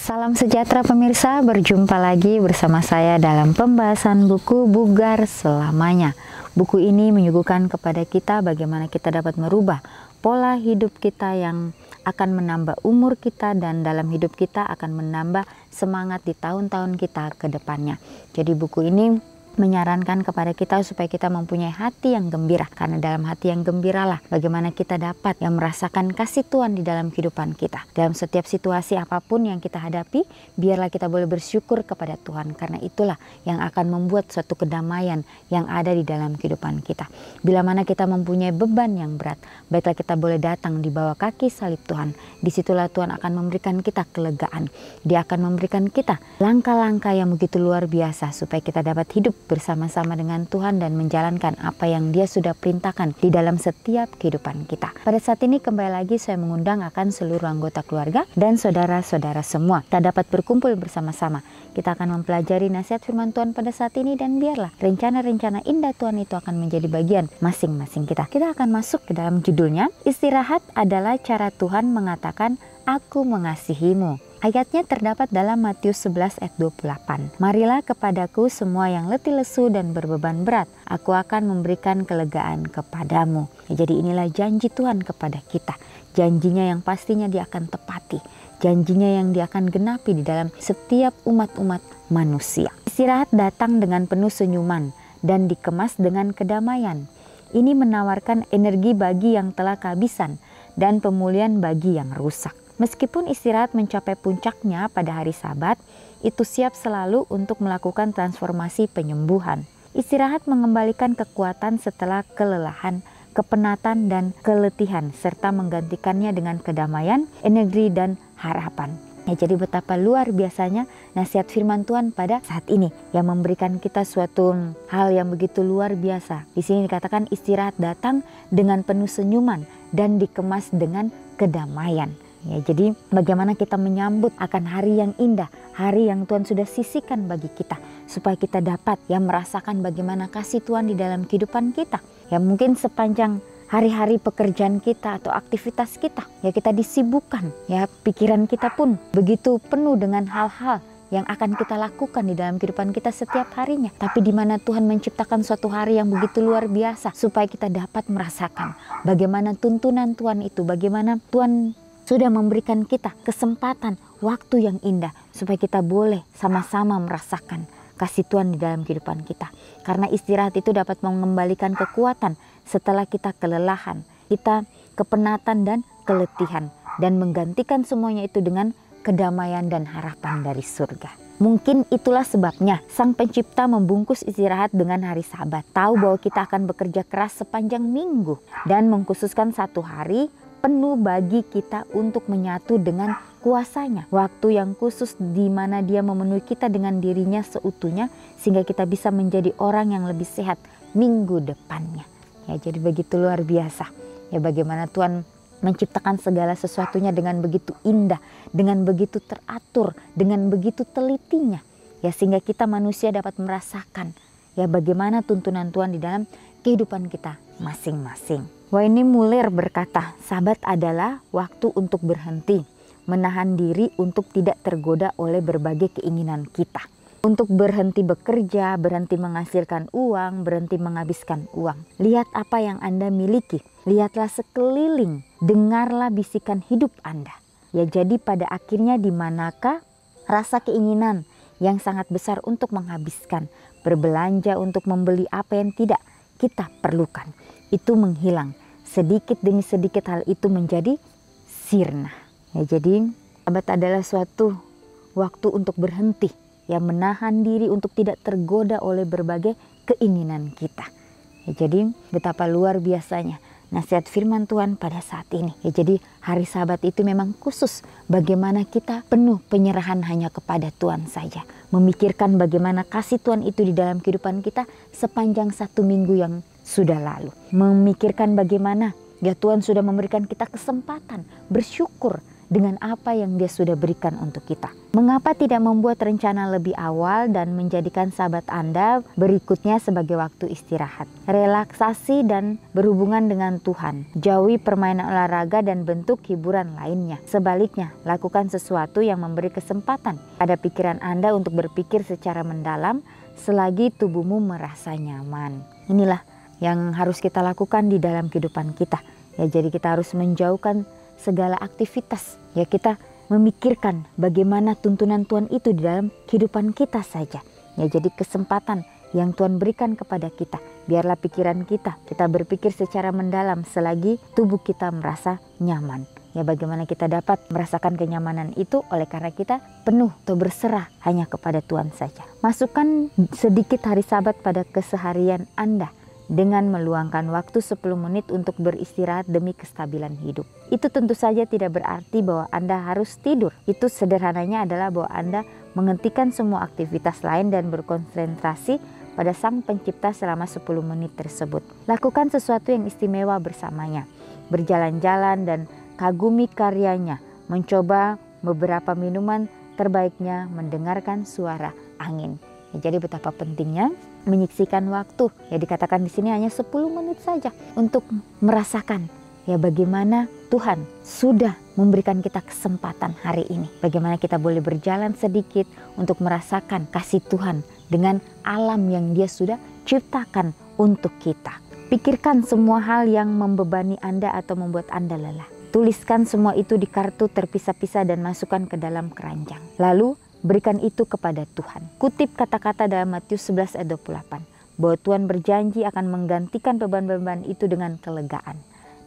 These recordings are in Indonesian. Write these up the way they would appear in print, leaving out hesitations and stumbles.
Salam sejahtera pemirsa, berjumpa lagi bersama saya dalam pembahasan buku Bugar Selamanya. Buku ini menyuguhkan kepada kita bagaimana kita dapat merubah pola hidup kita yang akan menambah umur kita dan dalam hidup kita akan menambah semangat di tahun-tahun kita ke depannya. Jadi buku ini menyarankan kepada kita supaya kita mempunyai hati yang gembira, karena dalam hati yang gembiralah bagaimana kita dapat merasakan kasih Tuhan di dalam kehidupan kita. Dalam setiap situasi apapun yang kita hadapi, biarlah kita boleh bersyukur kepada Tuhan, karena itulah yang akan membuat suatu kedamaian yang ada di dalam kehidupan kita. Bila mana kita mempunyai beban yang berat, baiklah kita boleh datang di bawah kaki salib Tuhan. Disitulah Tuhan akan memberikan kita kelegaan. Dia akan memberikan kita langkah-langkah yang begitu luar biasa supaya kita dapat hidup bersama-sama dengan Tuhan dan menjalankan apa yang Dia sudah perintahkan di dalam setiap kehidupan kita. Pada saat ini kembali lagi saya mengundang akan seluruh anggota keluarga dan saudara-saudara semua. Kita dapat berkumpul bersama-sama. Kita akan mempelajari nasihat firman Tuhan pada saat ini dan biarlah rencana-rencana indah Tuhan itu akan menjadi bagian masing-masing kita. Kita akan masuk ke dalam judulnya, istirahat adalah cara Tuhan mengatakan, Aku mengasihimu. Ayatnya terdapat dalam Matius 11 ayat 28. Marilah kepadaku semua yang letih lesu dan berbeban berat, aku akan memberikan kelegaan kepadamu. Jadi inilah janji Tuhan kepada kita. Janjinya yang pastinya Dia akan tepati. Janjinya yang Dia akan genapi di dalam setiap umat-umat manusia. Istirahat datang dengan penuh senyuman dan dikemas dengan kedamaian. Ini menawarkan energi bagi yang telah kehabisan dan pemulihan bagi yang rusak. Meskipun istirahat mencapai puncaknya pada hari Sabat, itu siap selalu untuk melakukan transformasi penyembuhan. Istirahat mengembalikan kekuatan setelah kelelahan, kepenatan, dan keletihan, serta menggantikannya dengan kedamaian, energi, dan harapan. Jadi betapa luar biasanya nasihat firman Tuhan pada saat ini yang memberikan kita suatu hal yang begitu luar biasa. Di sini dikatakan istirahat datang dengan penuh senyuman dan dikemas dengan kedamaian. Jadi bagaimana kita menyambut akan hari yang indah, hari yang Tuhan sudah sisihkan bagi kita, supaya kita dapat merasakan bagaimana kasih Tuhan di dalam kehidupan kita. Mungkin sepanjang hari-hari pekerjaan kita atau aktivitas kita, kita disibukkan, pikiran kita pun begitu penuh dengan hal-hal yang akan kita lakukan di dalam kehidupan kita setiap harinya. Tapi di mana Tuhan menciptakan suatu hari yang begitu luar biasa, supaya kita dapat merasakan bagaimana tuntunan Tuhan itu, bagaimana Tuhan sudah memberikan kita kesempatan, waktu yang indah, supaya kita boleh sama-sama merasakan kasih Tuhan di dalam kehidupan kita. Karena istirahat itu dapat mengembalikan kekuatan setelah kita kelelahan, kita kepenatan dan keletihan, dan menggantikan semuanya itu dengan kedamaian dan harapan dari surga. Mungkin itulah sebabnya Sang Pencipta membungkus istirahat dengan hari Sabat. Tahu bahwa kita akan bekerja keras sepanjang minggu dan mengkhususkan satu hari penuh bagi kita untuk menyatu dengan kuasanya. Waktu yang khusus di mana Dia memenuhi kita dengan dirinya seutuhnya, sehingga kita bisa menjadi orang yang lebih sehat minggu depannya. Jadi begitu luar biasa. Bagaimana Tuhan menciptakan segala sesuatunya dengan begitu indah, dengan begitu teratur, dengan begitu telitinya. Sehingga kita manusia dapat merasakan bagaimana tuntunan Tuhan di dalam kehidupan kita masing-masing. Wayne Muller berkata, Sabat adalah waktu untuk berhenti, menahan diri untuk tidak tergoda oleh berbagai keinginan kita. Untuk berhenti bekerja, berhenti menghasilkan uang, berhenti menghabiskan uang. Lihat apa yang Anda miliki, lihatlah sekeliling, dengarlah bisikan hidup Anda. Jadi pada akhirnya di manakah rasa keinginan yang sangat besar untuk menghabiskan, berbelanja untuk membeli apa yang tidak kita perlukan, itu menghilang. Sedikit demi sedikit hal itu menjadi sirna. Jadi Sabat adalah suatu waktu untuk berhenti, menahan diri untuk tidak tergoda oleh berbagai keinginan kita. Jadi betapa luar biasanya nasihat firman Tuhan pada saat ini. Jadi hari Sabat itu memang khusus bagaimana kita penuh penyerahan hanya kepada Tuhan saja. Memikirkan bagaimana kasih Tuhan itu di dalam kehidupan kita sepanjang satu minggu yang sudah lalu. Memikirkan bagaimana Tuhan sudah memberikan kita kesempatan bersyukur dengan apa yang Dia sudah berikan untuk kita. Mengapa tidak membuat rencana lebih awal dan menjadikan sahabat Anda berikutnya sebagai waktu istirahat, relaksasi dan berhubungan dengan Tuhan. Jauhi permainan olahraga dan bentuk hiburan lainnya. Sebaliknya, lakukan sesuatu yang memberi kesempatan pada pikiran Anda untuk berpikir secara mendalam selagi tubuhmu merasa nyaman. Inilah yang harus kita lakukan di dalam kehidupan kita. Ya, jadi kita harus menjauhkan segala aktivitas. Ya, kita memikirkan bagaimana tuntunan Tuhan itu di dalam kehidupan kita saja. Ya, jadi kesempatan yang Tuhan berikan kepada kita. Biarlah pikiran kita berpikir secara mendalam selagi tubuh kita merasa nyaman. Ya, bagaimana kita dapat merasakan kenyamanan itu oleh karena kita penuh atau berserah hanya kepada Tuhan saja. Masukkan sedikit hari Sabat pada keseharian Anda dengan meluangkan waktu 10 menit untuk beristirahat demi kestabilan hidup. Itu tentu saja tidak berarti bahwa Anda harus tidur. Itu sederhananya adalah bahwa Anda menghentikan semua aktivitas lain dan berkonsentrasi pada Sang Pencipta selama 10 menit tersebut. Lakukan sesuatu yang istimewa bersamanya. Berjalan-jalan dan kagumi karyanya. Mencoba beberapa minuman terbaiknya, mendengarkan suara angin. Ya, jadi betapa pentingnya menyiksikan waktu. Ya, dikatakan di sini hanya 10 menit saja untuk merasakan ya bagaimana Tuhan sudah memberikan kita kesempatan hari ini. Bagaimana kita boleh berjalan sedikit untuk merasakan kasih Tuhan dengan alam yang Dia sudah ciptakan untuk kita. Pikirkan semua hal yang membebani Anda atau membuat Anda lelah. Tuliskan semua itu di kartu terpisah-pisah dan masukkan ke dalam keranjang. Lalu berikan itu kepada Tuhan. Kutip kata-kata dalam Matius 11 ayat 28. Bahwa Tuhan berjanji akan menggantikan beban-beban itu dengan kelegaan.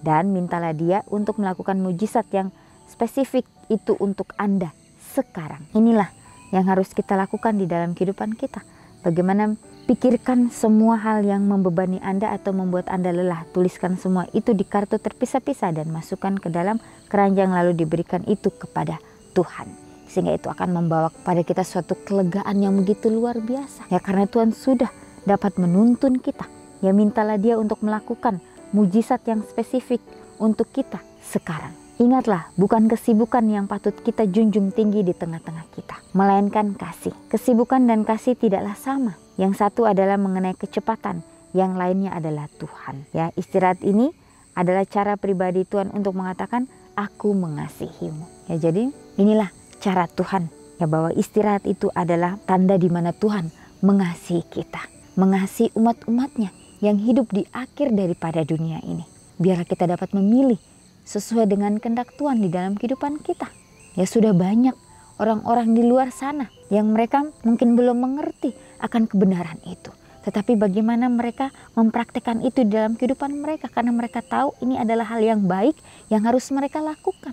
Dan mintalah Dia untuk melakukan mujizat yang spesifik itu untuk Anda sekarang. Inilah yang harus kita lakukan di dalam kehidupan kita. Bagaimana pikirkan semua hal yang membebani Anda atau membuat Anda lelah. Tuliskan semua itu di kartu terpisah-pisah dan masukkan ke dalam keranjang lalu diberikan itu kepada Tuhan. Sehingga itu akan membawa kepada kita suatu kelegaan yang begitu luar biasa. Ya, karena Tuhan sudah dapat menuntun kita. Ya, mintalah Dia untuk melakukan mujizat yang spesifik untuk kita sekarang. Ingatlah, bukan kesibukan yang patut kita junjung tinggi di tengah-tengah kita, melainkan kasih. Kesibukan dan kasih tidaklah sama. Yang satu adalah mengenai kecepatan, yang lainnya adalah Tuhan. Ya, istirahat ini adalah cara pribadi Tuhan untuk mengatakan, aku mengasihimu. Ya, jadi inilah cara Tuhan, ya, bahwa istirahat itu adalah tanda di mana Tuhan mengasihi kita, mengasihi umat-umatnya yang hidup di akhir daripada dunia ini. Biarlah kita dapat memilih sesuai dengan kehendak Tuhan di dalam kehidupan kita. Ya, sudah banyak orang-orang di luar sana yang mereka mungkin belum mengerti akan kebenaran itu. Tetapi bagaimana mereka mempraktikkan itu di dalam kehidupan mereka, karena mereka tahu ini adalah hal yang baik yang harus mereka lakukan.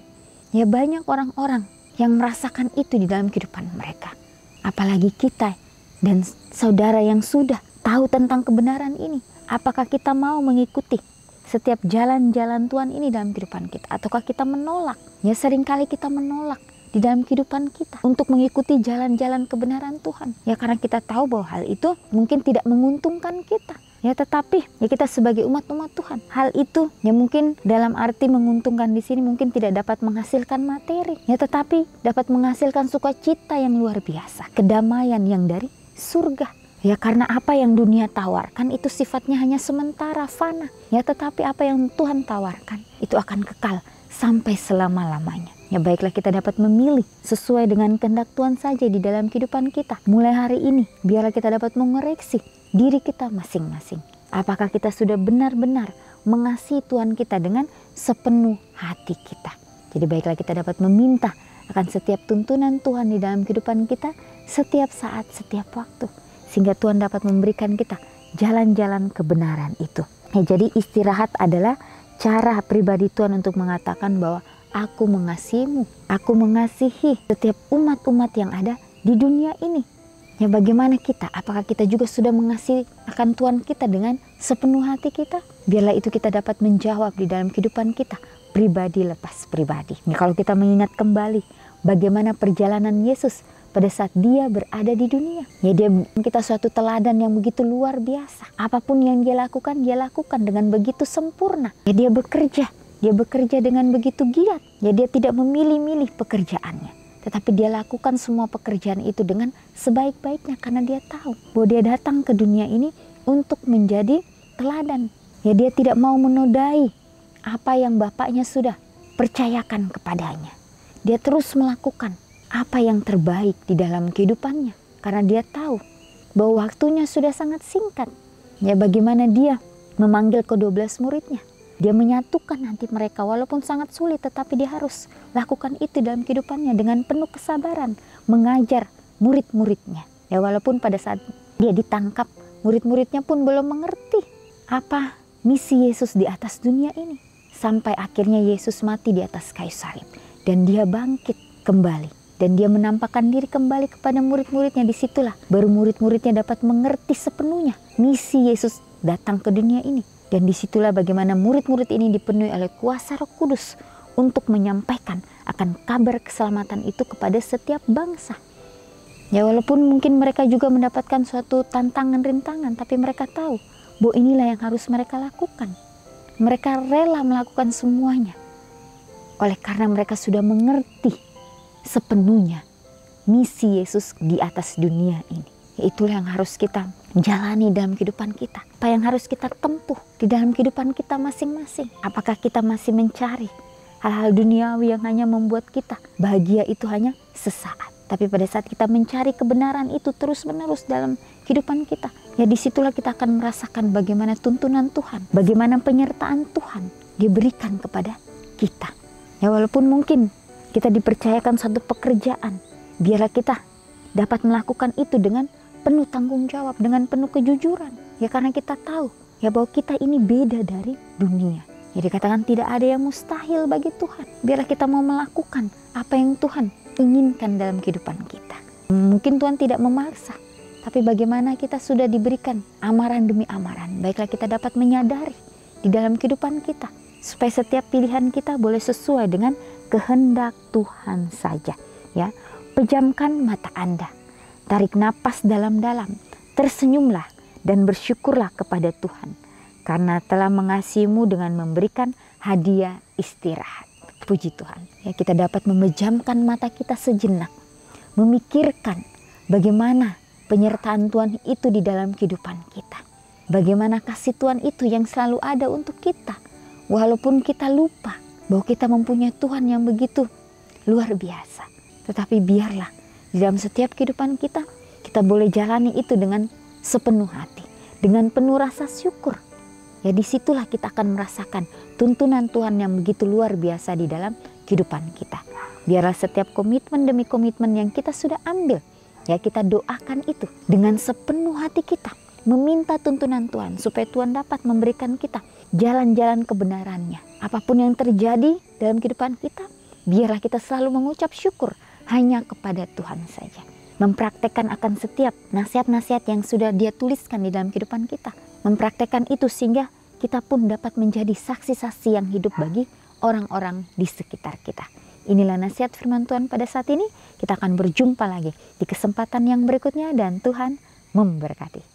Ya, banyak orang-orang yang merasakan itu di dalam kehidupan mereka. Apalagi kita dan saudara yang sudah tahu tentang kebenaran ini. Apakah kita mau mengikuti setiap jalan-jalan Tuhan ini dalam kehidupan kita? Ataukah kita menolak? Ya, seringkali kita menolak di dalam kehidupan kita untuk mengikuti jalan-jalan kebenaran Tuhan. Ya, karena kita tahu bahwa hal itu mungkin tidak menguntungkan kita. Ya, tetapi ya kita sebagai umat-umat Tuhan, hal itu ya mungkin dalam arti menguntungkan di sini mungkin tidak dapat menghasilkan materi, ya tetapi dapat menghasilkan sukacita yang luar biasa, kedamaian yang dari surga. Ya, karena apa yang dunia tawarkan itu sifatnya hanya sementara, fana. Ya, tetapi apa yang Tuhan tawarkan itu akan kekal sampai selama-lamanya. Ya, baiklah kita dapat memilih sesuai dengan kehendak Tuhan saja di dalam kehidupan kita. Mulai hari ini, biarlah kita dapat mengoreksi diri kita masing-masing. Apakah kita sudah benar-benar mengasihi Tuhan kita dengan sepenuh hati kita. Jadi baiklah kita dapat meminta akan setiap tuntunan Tuhan di dalam kehidupan kita setiap saat, setiap waktu. Sehingga Tuhan dapat memberikan kita jalan-jalan kebenaran itu. Ya, jadi istirahat adalah cara pribadi Tuhan untuk mengatakan bahwa aku mengasihimu, aku mengasihi setiap umat-umat yang ada di dunia ini. Ya, bagaimana kita? Apakah kita juga sudah mengasihi akan Tuhan kita dengan sepenuh hati kita? Biarlah itu kita dapat menjawab di dalam kehidupan kita, pribadi lepas pribadi. Ya, kalau kita mengingat kembali bagaimana perjalanan Yesus pada saat Dia berada di dunia. Ya, Dia kita suatu teladan yang begitu luar biasa. Apapun yang Dia lakukan dengan begitu sempurna. Ya, Dia bekerja Dia bekerja dengan begitu giat. Ya, dia tidak memilih-milih pekerjaannya, tetapi dia lakukan semua pekerjaan itu dengan sebaik-baiknya karena dia tahu bahwa dia datang ke dunia ini untuk menjadi teladan. Ya, dia tidak mau menodai apa yang bapaknya sudah percayakan kepadanya. Dia terus melakukan apa yang terbaik di dalam kehidupannya karena dia tahu bahwa waktunya sudah sangat singkat. Ya, bagaimana dia memanggil ke-12 muridnya. Dia menyatukan nanti mereka walaupun sangat sulit, tetapi dia harus lakukan itu dalam kehidupannya dengan penuh kesabaran, mengajar murid-muridnya. Ya, walaupun pada saat dia ditangkap, murid-muridnya pun belum mengerti apa misi Yesus di atas dunia ini. Sampai akhirnya Yesus mati di atas kayu salib dan dia bangkit kembali. Dan dia menampakkan diri kembali kepada murid-muridnya. Disitulah baru murid-muridnya dapat mengerti sepenuhnya misi Yesus datang ke dunia ini. Dan disitulah bagaimana murid-murid ini dipenuhi oleh kuasa Roh Kudus untuk menyampaikan akan kabar keselamatan itu kepada setiap bangsa. Ya, walaupun mungkin mereka juga mendapatkan suatu tantangan-rintangan, tapi mereka tahu bahwa inilah yang harus mereka lakukan. Mereka rela melakukan semuanya oleh karena mereka sudah mengerti sepenuhnya misi Yesus di atas dunia ini. Itulah yang harus kita jalani dalam kehidupan kita. Apa yang harus kita tempuh di dalam kehidupan kita masing-masing. Apakah kita masih mencari hal-hal duniawi yang hanya membuat kita bahagia itu hanya sesaat. Tapi pada saat kita mencari kebenaran itu terus-menerus dalam kehidupan kita, ya disitulah kita akan merasakan bagaimana tuntunan Tuhan, bagaimana penyertaan Tuhan diberikan kepada kita. Ya, walaupun mungkin kita dipercayakan satu pekerjaan, biarlah kita dapat melakukan itu dengan penuh tanggung jawab, dengan penuh kejujuran. Ya, karena kita tahu ya bahwa kita ini beda dari dunia. Jadi dikatakan tidak ada yang mustahil bagi Tuhan. Biarlah kita mau melakukan apa yang Tuhan inginkan dalam kehidupan kita. Mungkin Tuhan tidak memaksa, tapi bagaimana kita sudah diberikan amaran demi amaran. Baiklah kita dapat menyadari di dalam kehidupan kita, supaya setiap pilihan kita boleh sesuai dengan kehendak Tuhan saja. Ya, pejamkan mata Anda. Tarik napas dalam-dalam, tersenyumlah dan bersyukurlah kepada Tuhan karena telah mengasihimu dengan memberikan hadiah istirahat. Puji Tuhan. Ya, kita dapat memejamkan mata kita sejenak, memikirkan bagaimana penyertaan Tuhan itu di dalam kehidupan kita. Bagaimana kasih Tuhan itu yang selalu ada untuk kita. Walaupun kita lupa bahwa kita mempunyai Tuhan yang begitu luar biasa. Tetapi biarlah di dalam setiap kehidupan kita, kita boleh jalani itu dengan sepenuh hati, dengan penuh rasa syukur. Ya, disitulah kita akan merasakan tuntunan Tuhan yang begitu luar biasa di dalam kehidupan kita. Biarlah setiap komitmen demi komitmen yang kita sudah ambil, ya kita doakan itu dengan sepenuh hati kita, meminta tuntunan Tuhan supaya Tuhan dapat memberikan kita jalan-jalan kebenarannya. Apapun yang terjadi dalam kehidupan kita, biarlah kita selalu mengucap syukur hanya kepada Tuhan saja. Mempraktekkan akan setiap nasihat-nasihat yang sudah Dia tuliskan di dalam kehidupan kita. Mempraktekkan itu sehingga kita pun dapat menjadi saksi-saksi yang hidup bagi orang-orang di sekitar kita. Inilah nasihat firman Tuhan pada saat ini. Kita akan berjumpa lagi di kesempatan yang berikutnya dan Tuhan memberkati.